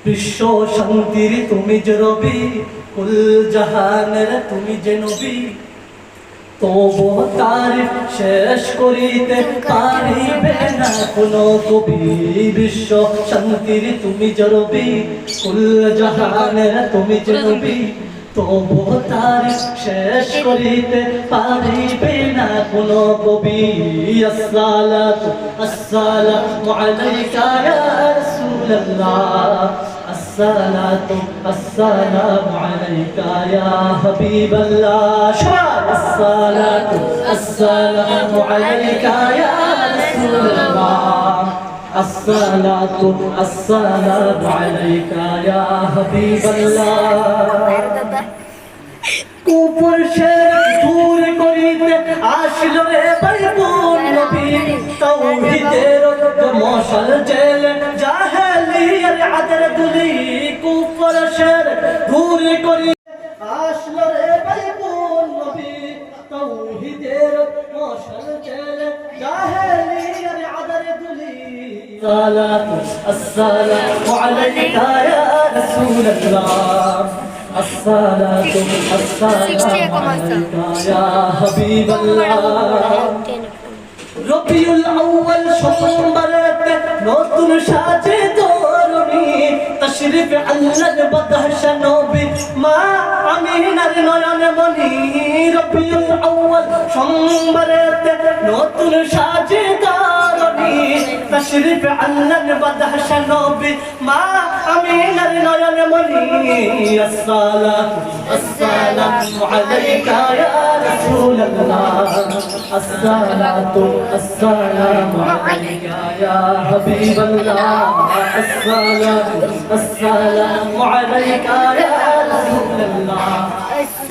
বিশ্ব শান্তির তুমি যে রবি, কুল জাহানের তুমি যে নবী, তবু তারিফ শেষ করিতে পারিবে না কোনো কবি। বিশ্ব শান্তির তুমি যে রবি, কুল জাহানের তুমি যে নবী, তবু তারিফ শেষ করিতে পারিবে না কোনো কবি। আসসালাতু আসসালামু আলাইকা ইয়া রাসূলুল্লাহ, আসসালাতু আসসালামু আলাইকা ইয়া হাবিবাল্লাহ। আসসালাতু আসসালামু আলাইকা ইয়া রাসূলুল্লাহ, আসসালাতু আসসালামু আলাইকা ইয়া হাবিবাল্লাহ। কুফর শিরক দূর করিতে আসলো রে বাইবুল নবী, তাওহীদের মশাল জেলে জাহেলিয়ার আদর দুলি। কুফর শিরক দূর করিতে আসলো রে বাইবুল নবী, তাওহীদের মশাল জেলে জাহেলিয়ার আদর দুলি। সালাতু আসসালামু আলাইকা ইয়া রাসূলুল্লাহ, আসসালাতু আসসালামু আলাইকা ইয়া হাবিবাল্লাহ। রবিউল আউয়াল সোমবারেতে নতুন সাজে তরুণী, তাশরিফ আল্লাহর বাদশা নবী মা আমিনার নয়ন মনি। রবিউল আউয়াল সোমবারেতে নতুন সাজে তরুণী, তাশরিফ আল্লাহর বাদশা নবী মা আমিনার নয়ন মনি। আসসালাতু আসসালামু আলাইকা ইয়া রাসূলুল্লাহ, আসসালাতু আসসালামু আলাইকা ইয়া হাবিবাল্লাহ, আসসালাতু আসসালামু আলাইকা ইয়া রাসূলুল্লাহ,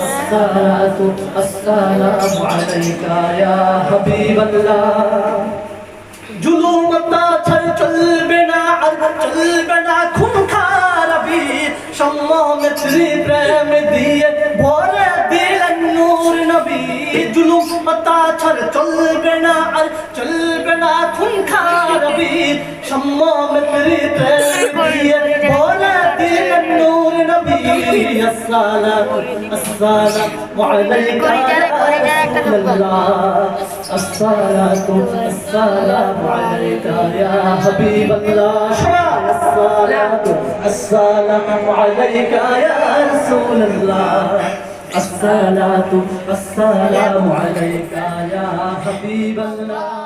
আসসালাতু আসসালামু আলাইকা ইয়া হাবিবাল্লাহ। জুলুম অত্যাচার চলবে না, আর চলবে না খুন খারাপি, সম্মানিত্রী প্রেম দিয়ে ভরে দিলেন নূর নবী। জুলুম অত্যাচার চলবে না, আর চলবে না খুন খারাপি, সম্মানিত্রী প্রেম দিয়ে ভরে দিলেন নূর নবী। আসসালাতু আসসালামু আলাইকা ইয়া রাসূলুল্লাহ, আসসালাতু আসসালামু আলাইকা ইয়া হাবিবাল্লাহ। আসসালাতু আসসালামু আলাইকা ইয়া রাসূলুল্লাহ, আসসালাতু আসসালামু আলাইকা ইয়া হাবিবাল্লাহ।